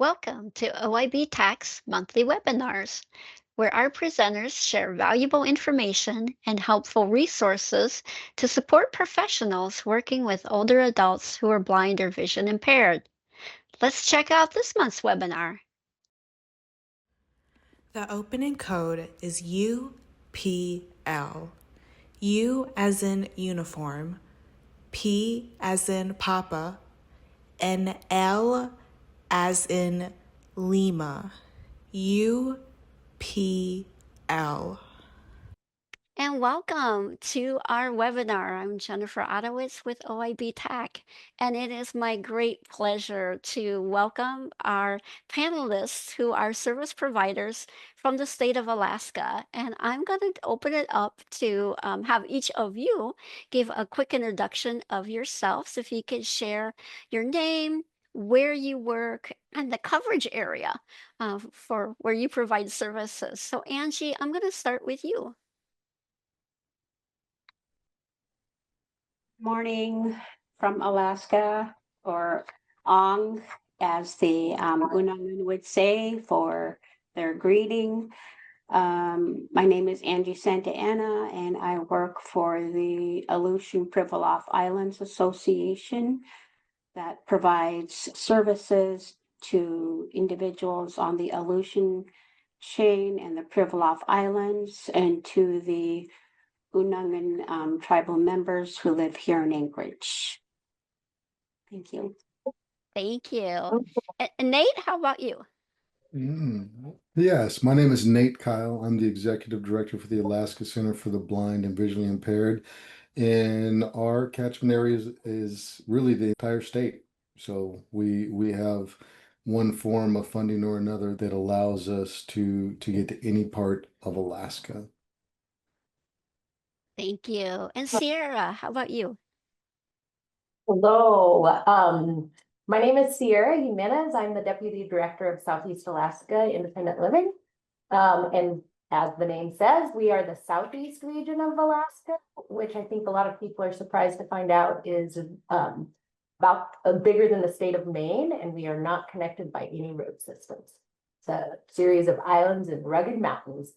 Welcome to OIB-TAC's monthly webinars, where our presenters share valuable information and helpful resources to support professionals working with older adults who are blind or vision impaired. Let's check out this month's webinar. The opening code is UPL. U as in uniform, P as in Papa, and L as in Lima. UPL. And welcome to our webinar. I'm Jennifer Ottowitz with OIB-TAC, and it is my great pleasure to welcome our panelists who are service providers from the state of Alaska. And I'm going to open it up to have each of you give a quick introduction of yourselves. If you could share your name, where you work, and the coverage area for where you provide services. So Angie, I'm going to start with you. Morning from Alaska, or Ong, as the Unangan would say for their greeting. My name is Angie Santa Ana, and I work for the Aleutian Pribilof Islands Association that provides services to individuals on the Aleutian chain and the Pribilof Islands, and to the Unangan tribal members who live here in Anchorage. Thank you. Thank you. And Nate, how about you? Yes, my name is Nate Kyle. I'm the executive director for the Alaska Center for the Blind and Visually Impaired. And our catchment area is really the entire state. So we have one form of funding or another that allows us to get to any part of Alaska. Thank you. And Sierra, how about you? Hello, my name is Sierra Jimenez. I'm the Deputy Director of Southeast Alaska Independent Living. And as the name says, we are the Southeast region of Alaska, which I think a lot of people are surprised to find out is about bigger than the state of Maine, and we are not connected by any road systems. It's a series of islands and rugged mountains.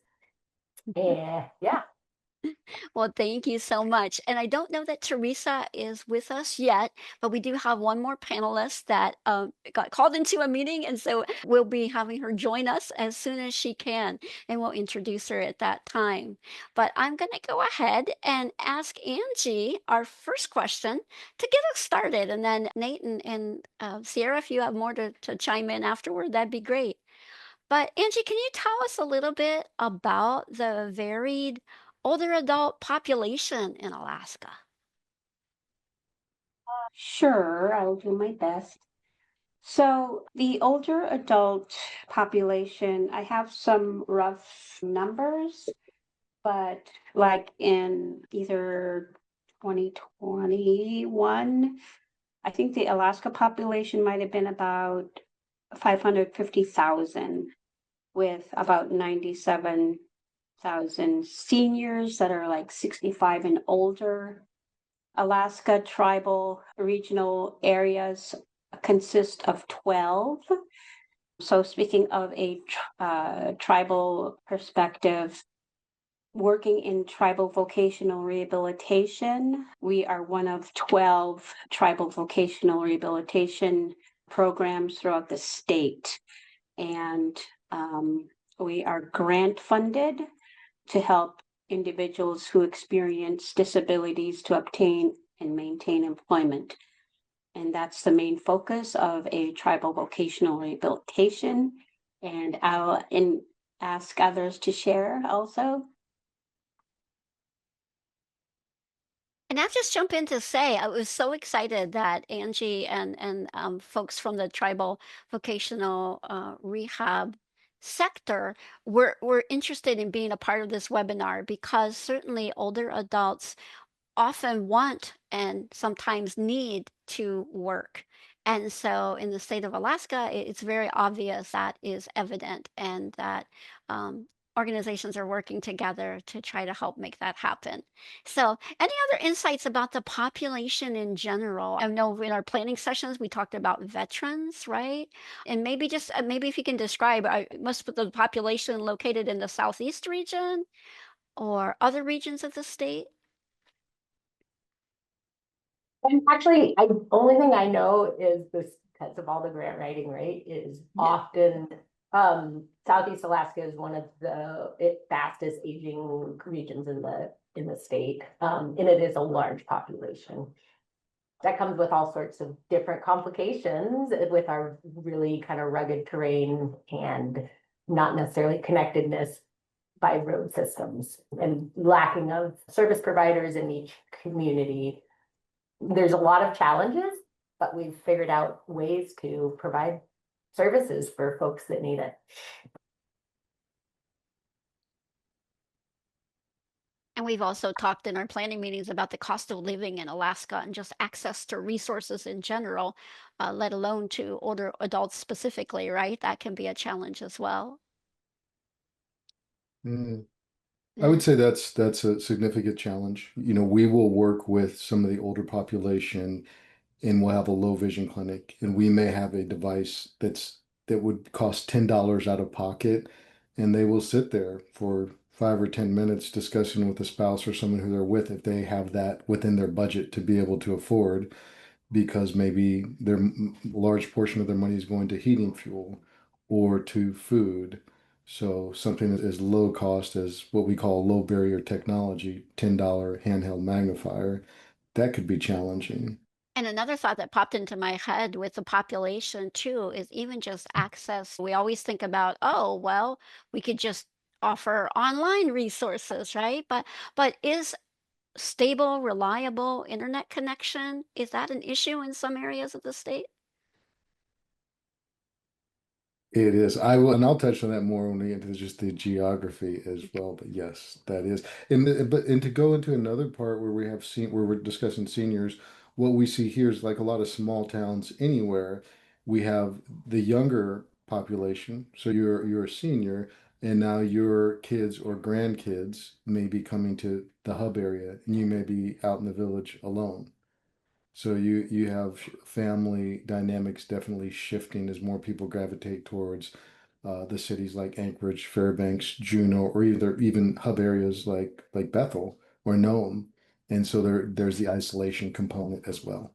And yeah. Well, thank you so much. And I don't know that Teresa is with us yet, but we do have one more panelist that got called into a meeting. And so we'll be having her join us as soon as she can, and we'll introduce her at that time. But I'm going to go ahead and ask Angie our first question to get us started. And then Nate and Sierra, if you have more to chime in afterward, that'd be great. But Angie, can you tell us a little bit about the varied older adult population in Alaska? Sure, I will do my best. So the older adult population, I have some rough numbers, but like in either 2021, I think the Alaska population might have been about 550,000, with about 97,000 seniors that are like 65 and older. Alaska tribal regional areas consist of 12. So speaking of a tribal perspective, working in tribal vocational rehabilitation, we are one of 12 tribal vocational rehabilitation programs throughout the state. And we are grant funded to help individuals who experience disabilities to obtain and maintain employment. And that's the main focus of a tribal vocational rehabilitation. And I'll ask others to share also. And I'll just jump in to say I was so excited that Angie and folks from the tribal vocational rehab sector were interested in being a part of this webinar, because certainly older adults often want and sometimes need to work. And so in the state of Alaska, it's very obvious that is evident, and that organizations are working together to try to help make that happen. So, any other insights about the population in general? I know in our planning sessions we talked about veterans, right? And maybe just maybe if you can describe, most of the population located in the southeast region or other regions of the state. And actually, only thing I know is this because of all the grant writing, right? Is often Southeast Alaska is one of the fastest aging regions in the state. And it is a large population. That comes with all sorts of different complications with our really kind of rugged terrain and not necessarily connectedness by road systems and lacking of service providers in each community. There's a lot of challenges, but we've figured out ways to provide services for folks that need it. And we've also talked in our planning meetings about the cost of living in Alaska and just access to resources in general, let alone to older adults specifically, right? That can be a challenge as well. Mm. I Yeah. would say that's a significant challenge. You know, we will work with some of the older population and we'll have a low vision clinic and we may have a device that would cost $10 out of pocket and they will sit there for 5 or 10 minutes discussing with a spouse or someone who they're with if they have that within their budget to be able to afford because maybe their large portion of their money is going to heating fuel or to food. So something that is low cost as what we call low barrier technology, $10 handheld magnifier, that could be challenging. And another thought that popped into my head with the population too is even just access. We always think about, oh, well, we could just offer online resources, right? But is stable, reliable internet connection, is that an issue in some areas of the state? It is. I will, and I'll touch on that more when we get into just the geography as well. But yes, that is. And to go into another part where we have seen where we're discussing seniors, what we see here is like a lot of small towns anywhere, we have the younger population. So you're a senior, and now your kids or grandkids may be coming to the hub area, and you may be out in the village alone. So you have family dynamics definitely shifting as more people gravitate towards the cities like Anchorage, Fairbanks, Juneau, or either even hub areas like Bethel or Nome. And so there's the isolation component as well.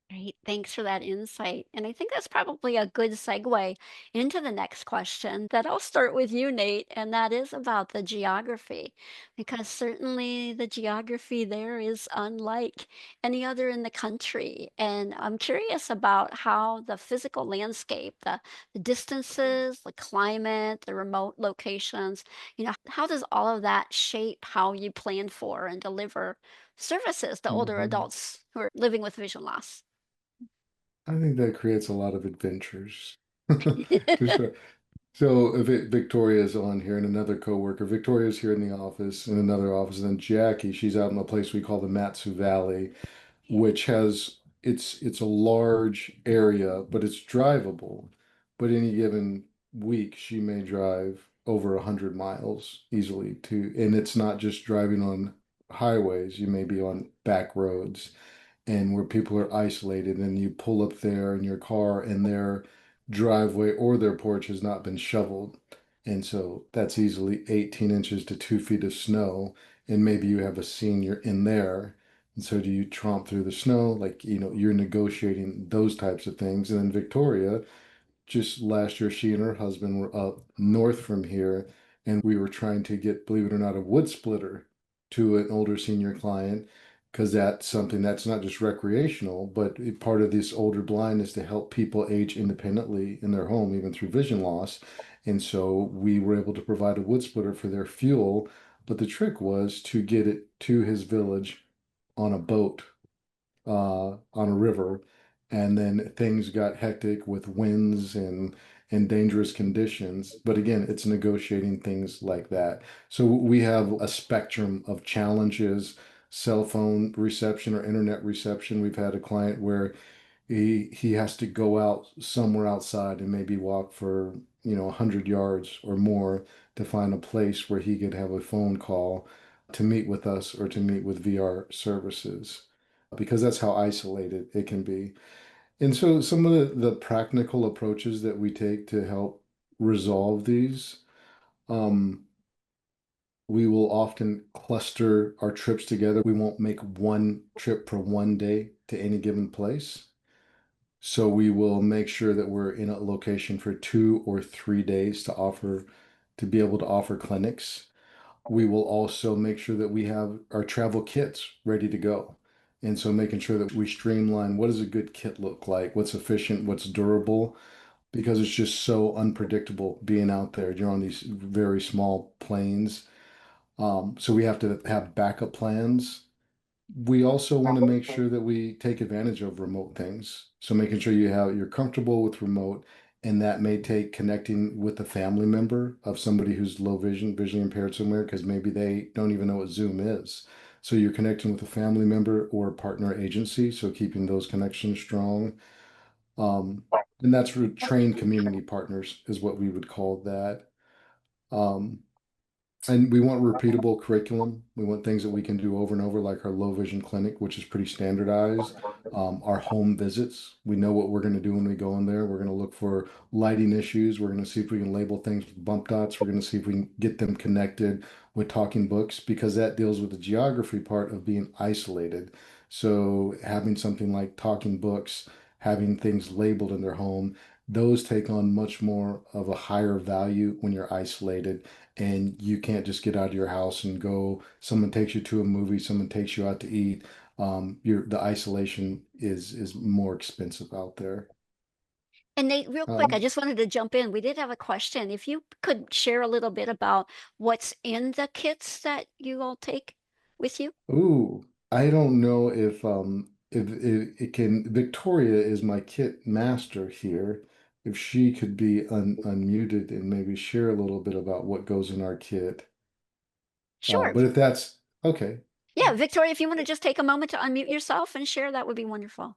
Great. Thanks for that insight. And I think that's probably a good segue into the next question that I'll start with you, Nate, and that is about the geography, because certainly the geography there is unlike any other in the country. And I'm curious about how the physical landscape, the distances, the climate, the remote locations, how does all of that shape how you plan for and deliver services to older Mhm. adults who are living with vision loss? I think that creates a lot of adventures for sure. So if Victoria's on here and another coworker, Victoria's here in the office in another office, and then Jackie, she's out in a place we call the Matsu Valley, which has it's a large area, but it's drivable. But any given week, she may drive over 100 miles easily to, and it's not just driving on highways, you may be on back roads and where people are isolated and you pull up there in your car and their driveway or their porch has not been shoveled. And so that's easily 18 inches to 2 feet of snow. And maybe you have a senior in there. And so do you tromp through the snow? Like, you're negotiating those types of things. And then Victoria, just last year, she and her husband were up north from here, and we were trying to get, believe it or not, a wood splitter to an older senior client because that's something that's not just recreational, but part of this older blind is to help people age independently in their home, even through vision loss. And so we were able to provide a wood splitter for their fuel, but the trick was to get it to his village on a boat on a river, and then things got hectic with winds and dangerous conditions. But again, it's negotiating things like that. So we have a spectrum of challenges, cell phone reception or internet reception. We've had a client where he has to go out somewhere outside and maybe walk for 100 yards or more to find a place where he could have a phone call to meet with us or to meet with VR services, because that's how isolated it can be. And so some of the practical approaches that we take to help resolve these, um, we will often cluster our trips together. We won't make one trip for one day to any given place. So we will make sure that we're in a location for 2 or 3 days to be able to offer clinics. We will also make sure that we have our travel kits ready to go. And so making sure that we streamline, what does a good kit look like? What's efficient? What's durable? Because it's just so unpredictable being out there. You're on these very small planes. So we have to have backup plans. We also want to make sure that we take advantage of remote things. So making sure you're comfortable with remote, and that may take connecting with a family member of somebody who's low vision, visually impaired somewhere, because maybe they don't even know what Zoom is. So you're connecting with a family member or a partner agency. So keeping those connections strong. Um, and that's for trained community partners is what we would call that. Um, and we want repeatable curriculum. We want things that we can do over and over, like our low vision clinic, which is pretty standardized. Our home visits, we know what we're going to do when we go in there. We're going to look for lighting issues. We're going to see if we can label things with bump dots. We're going to see if we can get them connected with talking books, because that deals with the geography part of being isolated. So having something like talking books, having things labeled in their home, those take on much more of a higher value when you're isolated and you can't just get out of your house and go. Someone takes you to a movie, someone takes you out to eat. The isolation is more expensive out there. And Nate, real quick, I Um, just wanted to jump in. We did have a question. If you could share a little bit about what's in the kits that you all take with you. ooh, I don't know if it can. Victoria is my kit master here. If she could be unmuted and maybe share a little bit about what goes in our kit. Sure. But if that's okay. Yeah, Victoria, if you want to just take a moment to unmute yourself and share, that would be wonderful.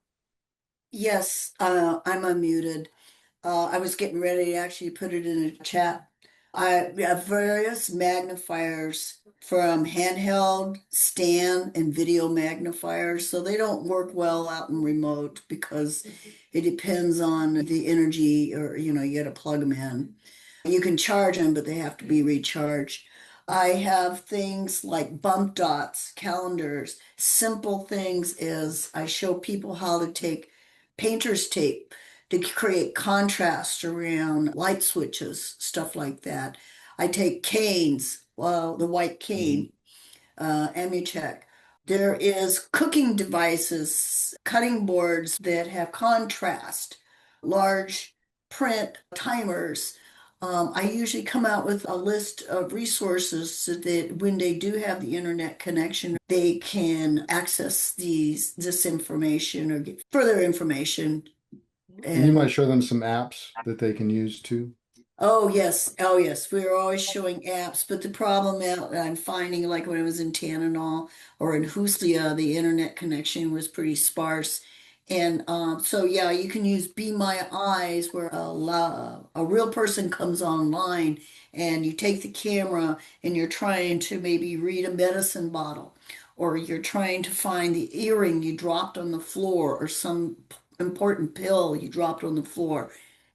Yes, I'm unmuted. I was getting ready to actually put it in a chat. We have various magnifiers from handheld, stand, and video magnifiers. So they don't work well out in remote because it depends on the energy, or you got to plug them in. You can charge them, but they have to be recharged. I have things like bump dots, calendars, simple things is I show people how to take painter's tape to create contrast around light switches, stuff like that. I take canes, well, the white Mhm. cane, Amicheck. There is cooking devices, cutting boards that have contrast, large print timers. I usually come out with a list of resources so that when they do have the internet connection, they can access this information or get further information. And you And might show them some apps that they can use too. oh yes, oh yes. We're always showing apps, but the problem that I'm finding, like when I was in Tananol or in Huslia, the internet connection was pretty sparse. And so yeah, you can use Be My Eyes, where a real person comes online and you take the camera and you're trying to maybe read a medicine bottle, or you're trying to find the earring you dropped on the floor, or some important pill you dropped on the floor,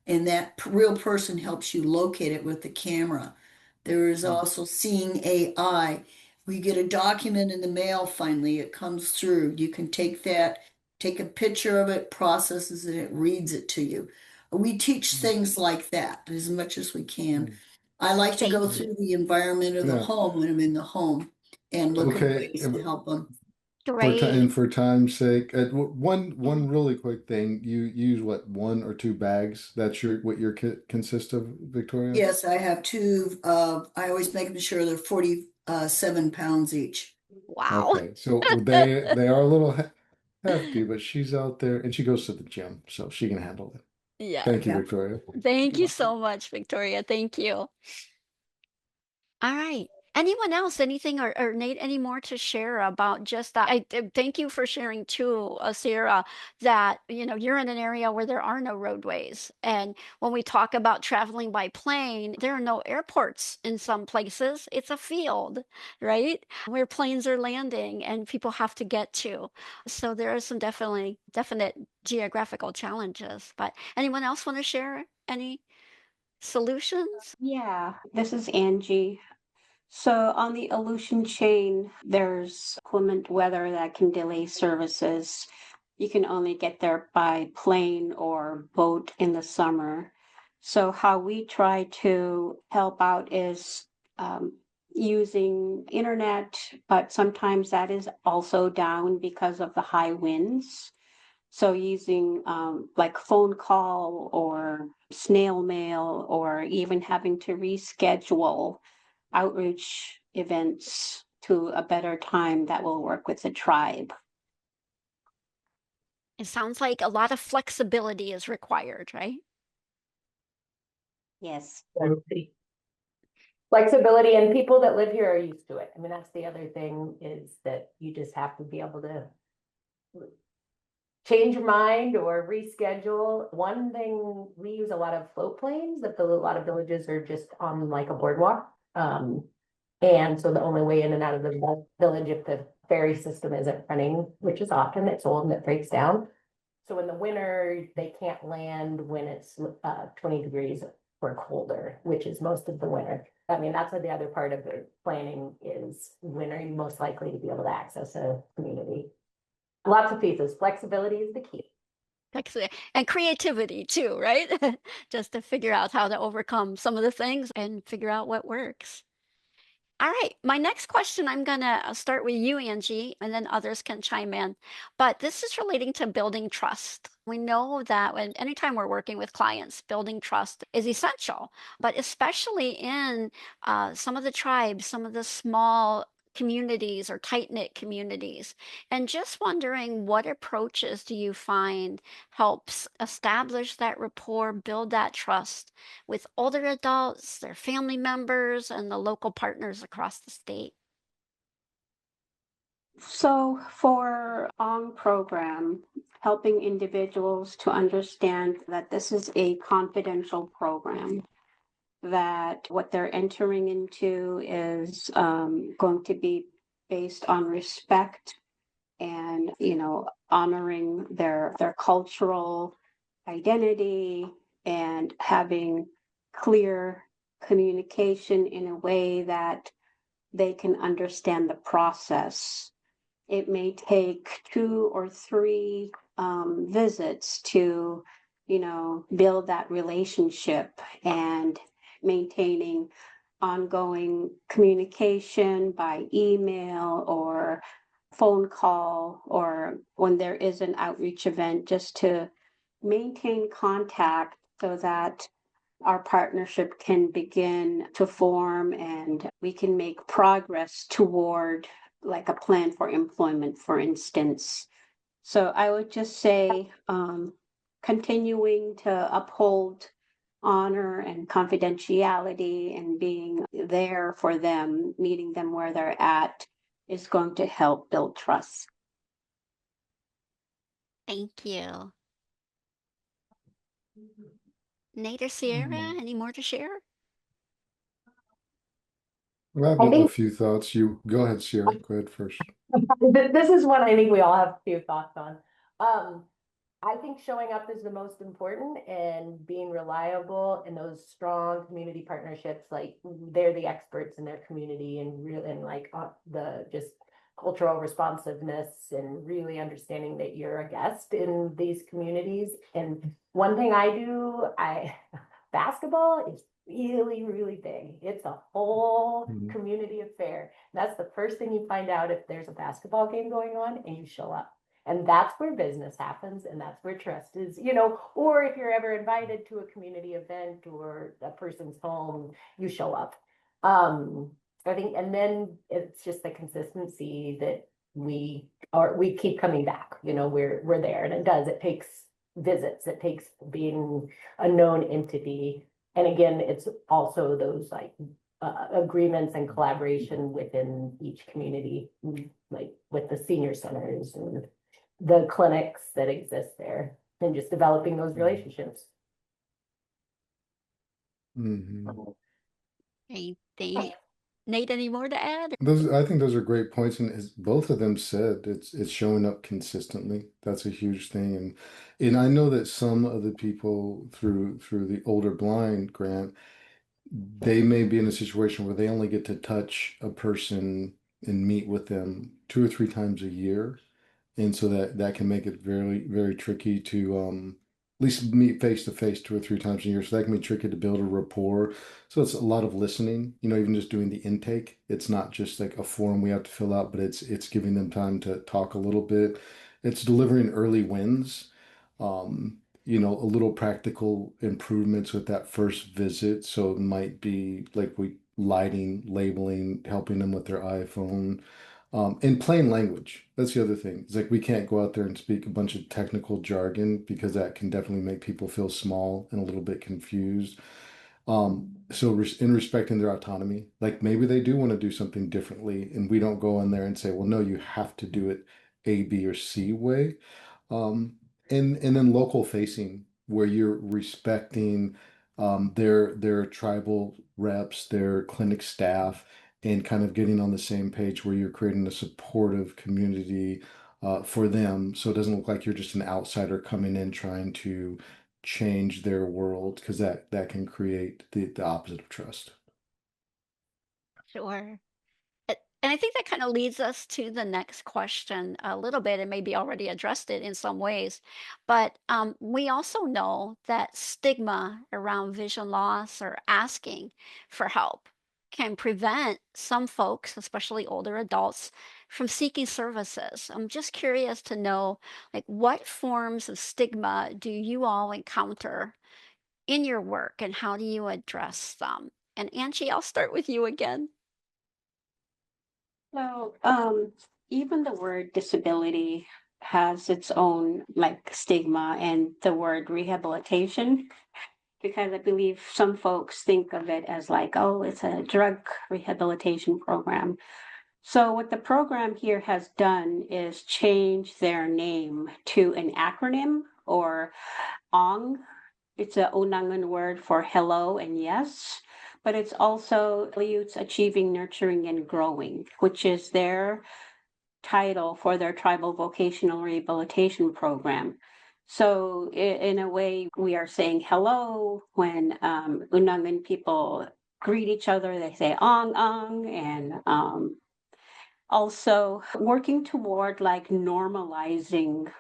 and that real person helps you locate it with the camera. There is Mm. also Seeing AI. We get a document in the mail, finally, it comes through. You can take that, take a picture of it, processes it, it reads it to you. We teach Mm. things like that as much as we can. Mm. I like to Thank go you. through the environment of the Yeah. home when I'm in the home and look at Okay. ways to help them. Great. For time's sake, one really quick thing. You use what, 1 or 2 bags? That's what your kit consists of, Victoria? Yes, I have two. I always make sure they're 47 pounds each. Wow. Okay. So they are a little hefty, but she's out there and she goes to the gym, so she can handle it. Yeah. Thank you, Yeah. Victoria. Thank You're you welcome. so much, Victoria. Thank you. All right. Anyone else, anything or Nate, any more to share about just that? Thank you for sharing too, Sierra, that you're in an area where there are no roadways. And when we talk about traveling by plane, there are no airports in some places. It's a field, right? Where planes are landing and people have to get to. So there are some definite geographical challenges. But anyone else want to share any solutions? Yeah, this is Angie. So on the Aleutian chain, there's inclement weather that can delay services. You can only get there by plane or boat in the summer. So how we try to help out is using internet, but sometimes that is also down because of the high winds. So using like phone call or snail mail, or even having to reschedule outreach events to a better time that will work with the tribe. It sounds like a lot of flexibility is required, right? Yes. Flexibility, and people that live here are used to it. I mean, that's the other thing, is that you just have to be able to change your mind or reschedule. One thing, we use a lot of float planes, that a lot of villages are just on like a boardwalk. And so the only way in and out of the village, if the ferry system isn't running, which is often, it's old and it breaks down. So in the winter, they can't land when it's 20 degrees or colder, which is most of the winter. I mean, that's the other part of the planning, is winter, you're most likely to be able to access a community. Lots of pieces. Flexibility is the key. And creativity too, right? Just to figure out how to overcome some of the things and figure out what works. All right, my next question, I'm gonna start with you, Angie, and then others can chime in. But this is relating to building trust. We know that anytime we're working with clients, building trust is essential, but especially in some of the tribes, some of the small communities or tight-knit communities. And just wondering, what approaches do you find helps establish that rapport, build that trust with older adults, their family members, and the local partners across the state? So for ONG program, helping individuals to understand that this is a confidential program, that what they're entering into is going to be based on respect and honoring their cultural identity, and having clear communication in a way that they can understand the process. It may take 2 or 3 visits to build that relationship, and maintaining ongoing communication by email or phone call, or when there is an outreach event, just to maintain contact so that our partnership can begin to form and we can make progress toward like a plan for employment, for instance. So I would just say continuing to uphold honor and confidentiality and being there for them, meeting them where they're at, is going to help build trust. Thank you. Nate or Sierra, any more to share? I have I a think few thoughts. You go ahead, Sierra. Go ahead first. this is one I think we all have a few thoughts on. I think showing up is the most important, and being reliable, and those strong community partnerships, like they're the experts in their community, and really, and like the just cultural responsiveness, and really understanding that you're a guest in these communities. And one thing I do, basketball is really, really big. It's a whole community affair. That's the first thing you find out if there's a basketball game going on and you show up. And that's where business happens, and that's where trust is, or if you're ever invited to a community event or a person's home, you show up. I think, and then it's just the consistency that we keep coming back, we're there, and it takes visits, it takes being a known entity. And again, it's also those like agreements and collaboration within each community, like with the senior centers and the clinics that exist there, and just developing those relationships. Hey, Nate, any more to add? I think those are great points, and as both of them said, it's showing up consistently. That's a huge thing, and I know that some of the people through the Older Blind grant, they may be in a situation where they only get to touch a person and meet with them 2 or 3 times a year. And so that can make it very tricky to at least meet face to face 2 or 3 times a year. So that can be tricky to build a rapport. So it's a lot of listening, even just doing the intake. It's not just like a form we have to fill out, but it's giving them time to talk a little bit. It's delivering early wins. A little practical improvements with that first visit. So it might be like we lighting, labeling, helping them with their iPhone, in plain language. That's the other thing. It's like we can't go out there and speak a bunch of technical jargon because that can definitely make people feel small and a little bit confused. In respecting their autonomy, like maybe they do want to do something differently, and we don't go in there and say, well, no, you have to do it A, B, or C way. Um, and then local facing, where you're respecting their tribal reps, their clinic staff, and kind of getting on the same page where you're creating a supportive community for them. So it doesn't look like you're just an outsider coming in trying to change their world, because that can create the opposite of trust. Sure. And I think that kind of leads us to the next question a little bit, and maybe already addressed it in some ways. But we also know that stigma around vision loss or asking for help can prevent some folks, especially older adults, from seeking services. I'm just curious to know, like, what forms of stigma do you all encounter in your work, and how do you address them? And Angie, I'll start with you again. So, even the word disability has its own like stigma, and the word rehabilitation, because I believe some folks think of it as like, oh, it's a drug rehabilitation program. So what the program here has done is change their name to an acronym, or ONG. It's a Unangan word for hello and yes, but it's also Youths Achieving, Nurturing, and Growing, which is their title for their tribal vocational rehabilitation program. So in a way, we are saying hello when Unangan people greet each other. They say ong, and also working toward like normalizing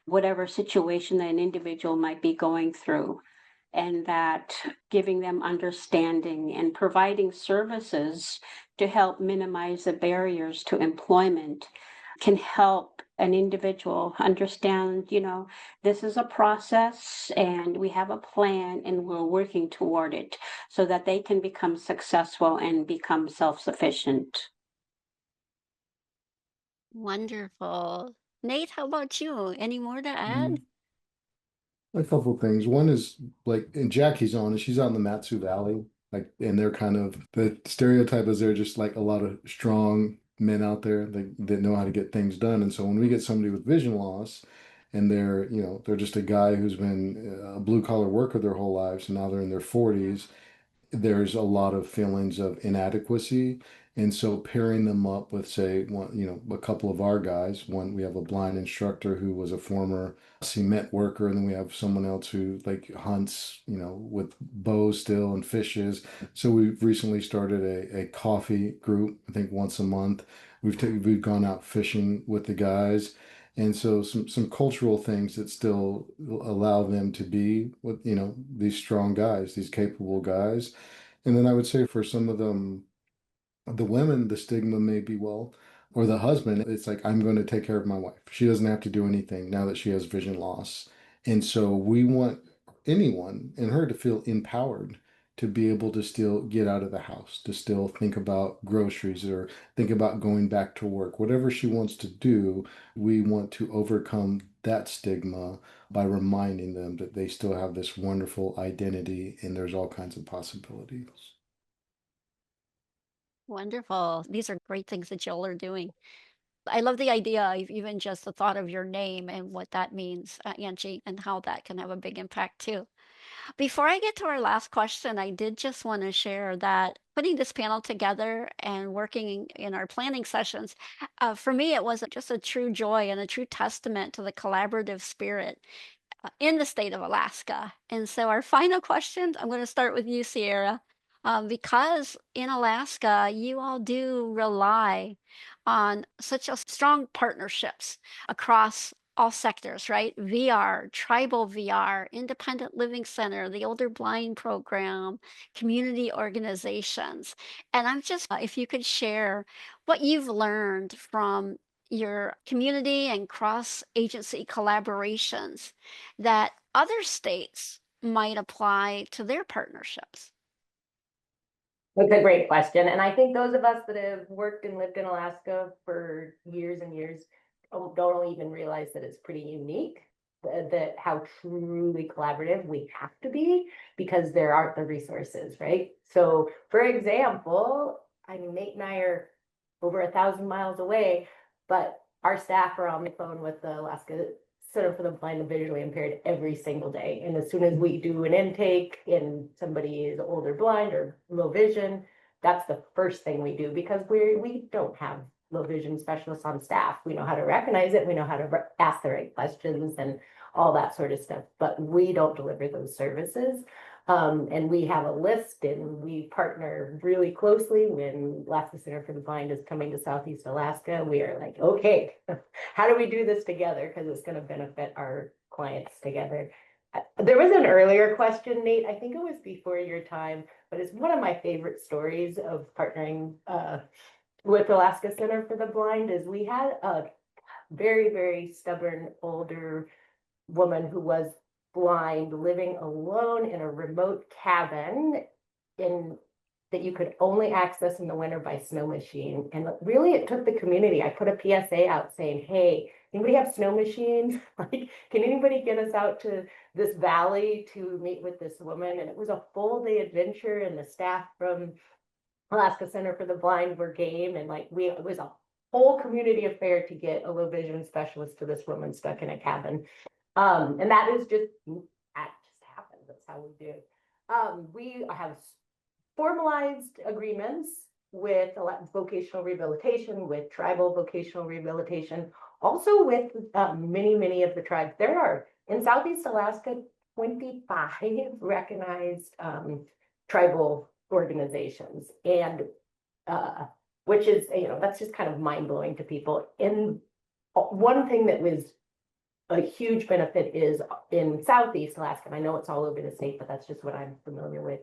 whatever situation that an individual might be going through, and that giving them understanding and providing services to help minimize the barriers to employment can help an individual understand, this is a process and we have a plan and we're working toward it so that they can become successful and become self-sufficient. Wonderful. Nate, how about you? Any more to add? Mhm. A couple of things. One is like, and Jackie's on, and she's out in the Matsu Valley, like, and they're kind of the stereotype is they're just like a lot of strong men out there that know how to get things done. And so when we get somebody with vision loss, and they're just a guy who's been a blue collar worker their whole lives, and now they're in their 40s, there's a lot of feelings of inadequacy. And so pairing them up with, say, a couple of our guys, one, we have a blind instructor who was a former cement worker, and then we have someone else who like hunts, with bows still and fishes. So we've recently started a coffee group, I think once a month. We've gone out fishing with the guys. And so some cultural things that still allow them to be with, these strong guys, these capable guys. And then I would say for some of them, the women, the stigma may be, well, or the husband, it's like, I'm going to take care of my wife. She doesn't have to do anything now that she has vision loss. And so we want anyone and her to feel empowered to be able to still get out of the house, to still think about groceries or think about going back to work. Whatever she wants to do, we want to overcome that stigma by reminding them that they still have this wonderful identity and there's all kinds of possibilities. Wonderful. These are great things that y'all are doing. I love the idea of even just the thought of your name and what that means, Angie, and how that can have a big impact too. Before I get to our last question, I did just want to share that putting this panel together and working in our planning sessions, for me, it was just a true joy and a true testament to the collaborative spirit in the state of Alaska. And so, our final question, I'm going to start with you, Sierra. Because in Alaska, you all do rely on such a strong partnerships across all sectors, right? VR, tribal VR, independent living center, the older blind program, community organizations. And I'm just, if you could share what you've learned from your community and cross agency collaborations that other states might apply to their partnerships? That's a great question. And I think those of us that have worked and lived in Alaska for years and years don't even realize that it's pretty unique, that how truly collaborative we have to be because there aren't the resources, right? So for example, I mean, Nate and I are over 1,000 miles away, but our staff are on the phone with the Alaska Center for the Blind and Visually Impaired every single day. And as soon as we do an intake and somebody is older blind or low vision, that's the first thing we do because we don't have low vision specialists on staff. We know how to recognize it. We know how to ask the right questions and all that sort of stuff, but we don't deliver those services. And we have a list and we partner really closely when Alaska Center for the Blind is coming to Southeast Alaska. We are like, okay, how do we do this together? Because it's going to benefit our clients together. There was an earlier question, Nate, I think it was before your time, but it's one of my favorite stories of partnering with Alaska Center for the Blind is we had a very, very stubborn older woman who was blind living alone in a remote cabin that you could only access in the winter by snow machine. And really it took the community. I put a PSA out saying, hey, anybody have snow machines? Like, can anybody get us out to this valley to meet with this woman? And it was a full day adventure and the staff from Alaska Center for the Blind were game. And like it was a whole community affair to get a low vision specialist to this woman stuck in a cabin. And that just happens. That's how we do it. We have formalized agreements with vocational rehabilitation, with tribal vocational rehabilitation, also with many of the tribes. There are in Southeast Alaska 25 recognized tribal organizations, and which is, that's just kind of mind blowing to people. And one thing that was a huge benefit is in Southeast Alaska, and I know it's all over the state, but that's just what I'm familiar with,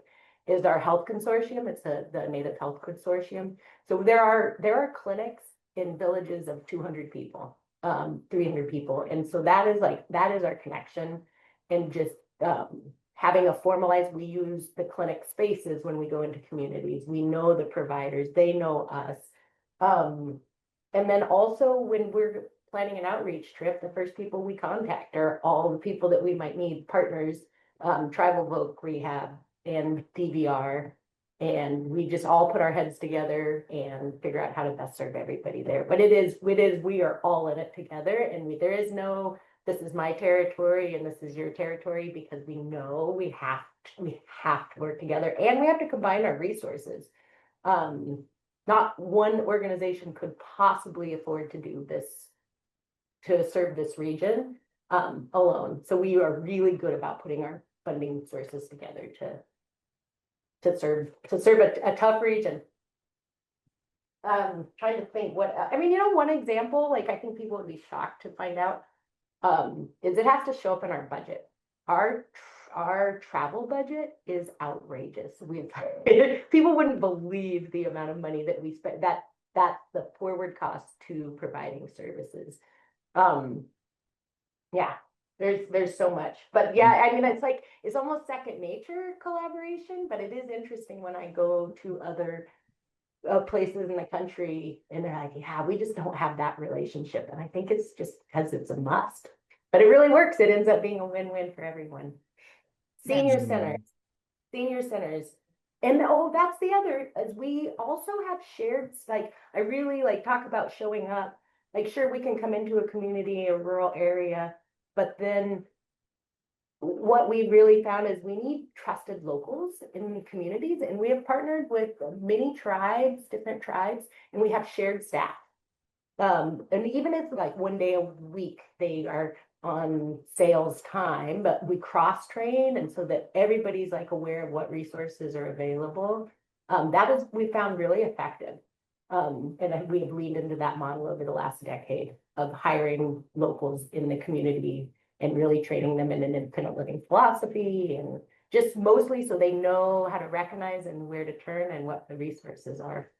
is our health consortium. It's the Native Health Consortium. So there are clinics in villages of 200 people, 300 people. And so that is our connection. And just having a formalized, we use the clinic spaces when we go into communities. We know the providers, they know us. And then also when we're planning an outreach trip, the first people we contact are all the people that we might need, partners, tribal voc rehab and DVR, and we just all put our heads together and figure out how to best serve everybody there. But we are all in it together, and there is no, this is my territory and this is your territory, because we know we have to work together and we have to combine our resources. Not one organization could possibly afford to do this, to serve this region alone. So we are really good about putting our funding sources together to serve a tough region. Trying to think one example, like I think people would be shocked to find out, is it has to show up in our budget. Our travel budget is outrageous. People wouldn't believe the amount of money that we spend. That's the forward cost to providing services. Yeah, there's so much, but yeah, I mean, it's almost second nature collaboration, but it is interesting when I go to other places in the country and they're like, yeah, we just don't have that relationship. And I think it's just because it's a must, but it really works. It ends up being a win-win for everyone. Senior centers. And oh, that's the other, is we also have shared, like, I really like talk about showing up. Like, sure, we can come into a community, a rural area, but then what we really found is we need trusted locals in the communities, and we have partnered with many tribes, different tribes, and we have shared staff. And even if like one day a week they are on sales time, but we cross train, and so that everybody's like aware of what resources are available. That is, we found really effective. And we have leaned into that model over the last decade of hiring locals in the community and really training them in an independent living philosophy, and just mostly so they know how to recognize and where to turn and what the resources are.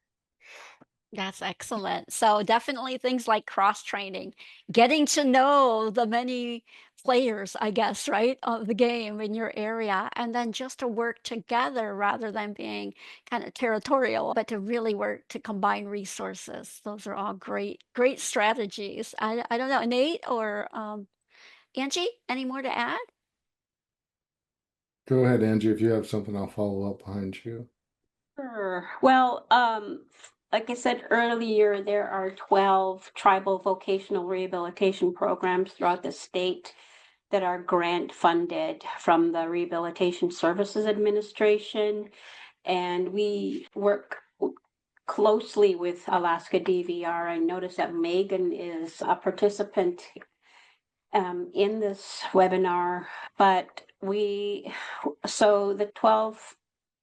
That's excellent. So definitely things like cross training, getting to know the many players, I guess, right, of the game in your area, and then just to work together rather than being kind of territorial, but to really work to combine resources. Those are all great, great strategies. I don't know, Nate or Angie, any more to add? Go ahead, Angie. If you have something, I'll follow up behind you. Sure. Well, like I said earlier, there are 12 tribal vocational rehabilitation programs throughout the state that are grant funded from the Rehabilitation Services Administration. And we work closely with Alaska DVR. I noticed that Megan is a participant in this webinar, but so the 12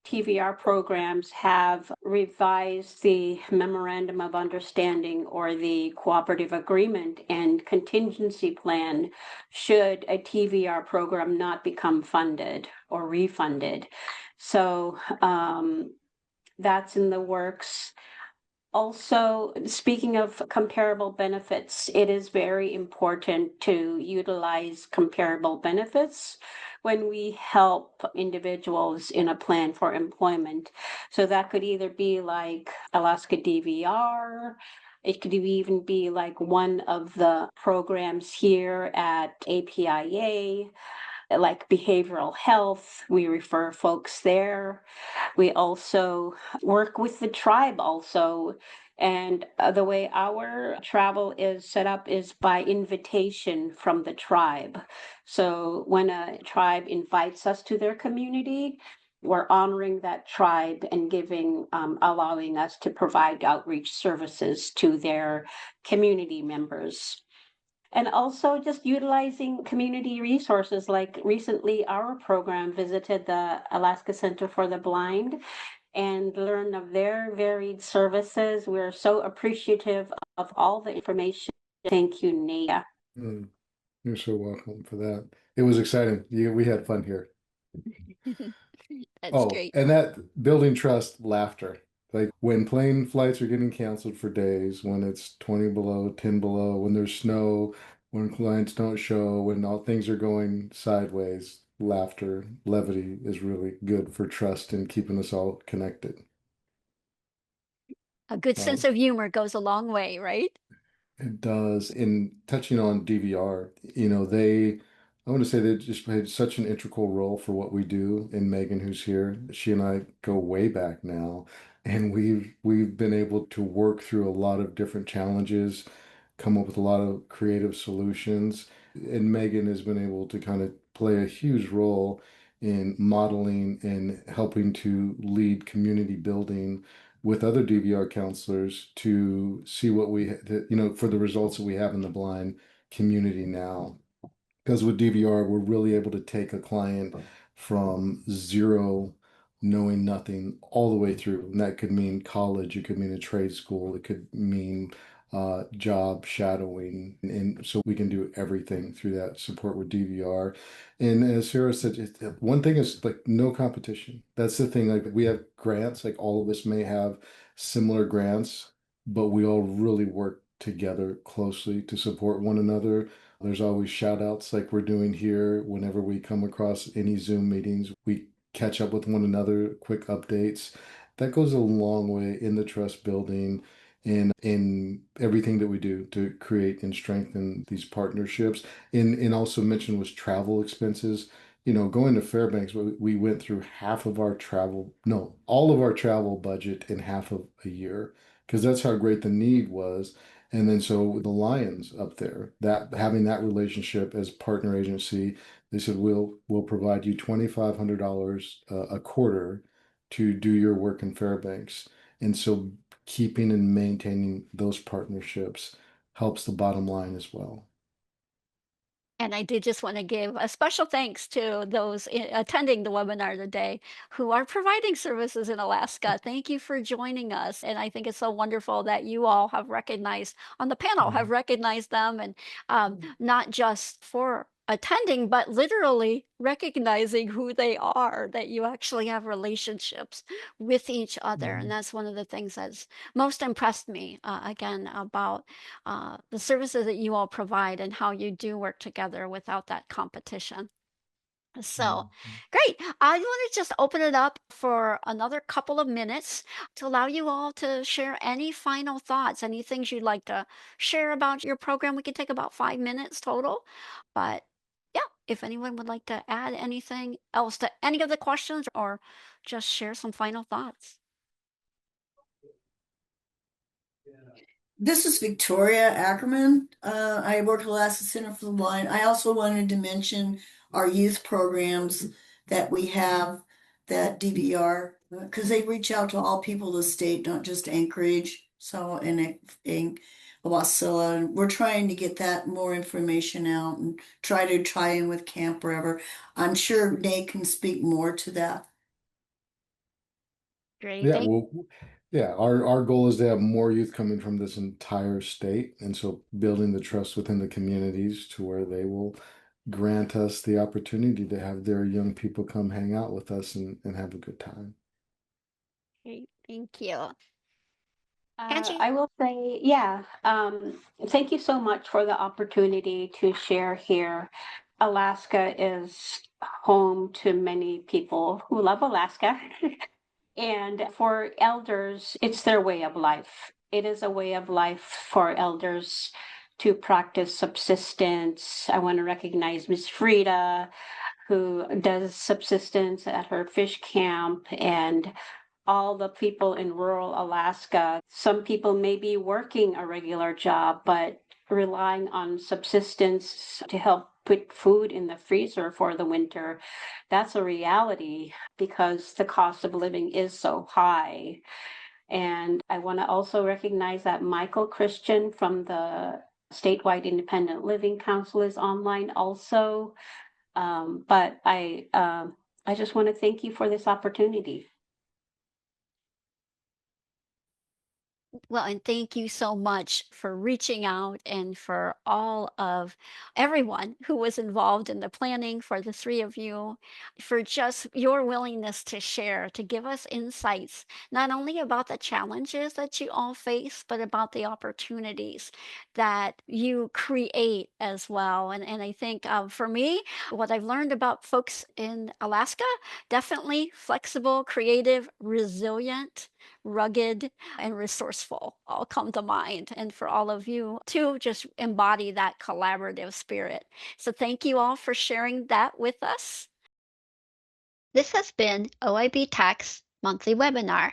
TVR programs have revised the Memorandum of Understanding or the Cooperative Agreement and Contingency Plan should a TVR program not become funded or refunded. So that's in the works. Also, speaking of comparable benefits, it is very important to utilize comparable benefits when we help individuals in a plan for employment. So that could either be like Alaska DVR, it could even be like one of the programs here at APIA, like behavioral health. We refer folks there. We also work with the tribe also. And the way our travel is set up is by invitation from the tribe. So when a tribe invites us to their community, we're honoring that tribe and allowing us to provide outreach services to their community members. And also just utilizing community resources. Like recently, our program visited the Alaska Center for the Blind and learned of their varied services. We're so appreciative of all the information. Thank you, Nate. Mm, you're so welcome for that. It was exciting. We had fun here. That's Oh, great. and that building trust, laughter. Like when plane flights are getting canceled for days, when it's 20 below, 10 below, when there's snow, when clients don't show, when all things are going sideways, laughter, levity is really good for trust and keeping us all connected. A good sense Um, of humor goes a long way, right? It does. In touching on DVR, I want to say they just played such an integral role for what we do. And Megan, who's here, she and I go way back now, and we've been able to work through a lot of different challenges, come up with a lot of creative solutions. And Megan has been able to kind of play a huge role in modeling and helping to lead community building with other DVR counselors to see what for the results that we have in the blind community now. Because with DVR, we're really able to take a client from zero, knowing nothing, all the way through. And that could mean college, it could mean a trade school, it could mean job shadowing. And so we can do everything through that support with DVR. And as Sarah said, one thing is like no competition. That's the thing. Like we have grants, like all of us may have similar grants, but we all really work together closely to support one another. There's always shout outs like we're doing here. Whenever we come across any Zoom meetings, we catch up with one another, quick updates. That goes a long way in the trust building and in everything that we do to create and strengthen these partnerships. And also mentioned was travel expenses. going to Fairbanks, we went through all of our travel budget in half of a year because that's how great the need was. And then so the Lions up there, that having that relationship as partner agency, they said we'll provide you $2,500 a quarter to do your work in Fairbanks. And so keeping and maintaining those partnerships helps the bottom line as well. And I did just want to give a special thanks to those attending the webinar today who are providing services in Alaska. Thank you for joining us. And I think it's so wonderful that you all have recognized on the panel, have recognized them, and not just for attending, but literally recognizing who they are, that you actually have relationships with each other. And that's one of the things that's most impressed me, again, about the services that you all provide and how you do work together without that competition. So great. I want to just open it up for another couple of minutes to allow you all to share any final thoughts, any things you'd like to share about your program. We can take about 5 minutes total. But yeah, if anyone would like to add anything else to any of the questions or just share some final thoughts. This is Victoria Ackerman. I work at Alaska Center for the Blind. I also wanted to mention our youth programs that we have, that DVR, because they reach out to all people of the state, not just Anchorage. So, in Wasilla, and we're trying to get that more information out and try to tie in with Camp Forever. I'm sure Nate can speak more to that. Great. Yeah, well, yeah, our goal is to have more youth coming from this entire state. And so building the trust within the communities to where they will grant us the opportunity to have their young people come hang out with us and have a good time. Great. Thank you. Angie? I will say, yeah, thank you so much for the opportunity to share here. Alaska is home to many people who love Alaska. And for elders, it's their way of life. It is a way of life for elders to practice subsistence. I want to recognize Miss Frida, who does subsistence at her fish camp, and all the people in rural Alaska. Some people may be working a regular job, but relying on subsistence to help put food in the freezer for the winter. That's a reality because the cost of living is so high. And I want to also recognize that Michael Christian from the Statewide Independent Living Council is online also. But I just want to thank you for this opportunity. Well, and thank you so much for reaching out and for all of everyone who was involved in the planning, for the three of you, for just your willingness to share, to give us insights, not only about the challenges that you all face, but about the opportunities that you create as well. And I think for me, what I've learned about folks in Alaska, definitely flexible, creative, resilient, rugged, and resourceful all come to mind. And for all of you to just embody that collaborative spirit. So thank you all for sharing that with us. This has been OIB-TAC's monthly webinar.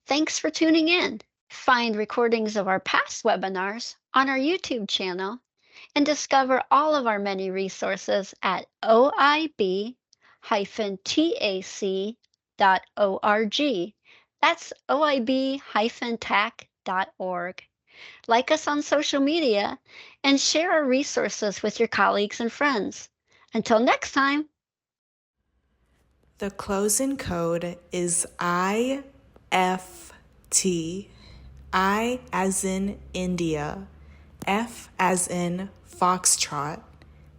Thanks for tuning in. Find recordings of our past webinars on our YouTube channel and discover all of our many resources at oib-tac.org. That's oib-tac.org. Like us on social media and share our resources with your colleagues and friends. Until next time. The closing code is IFT. I as in India, F as in Foxtrot,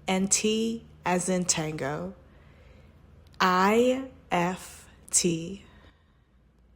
and T as in Tango. IFT.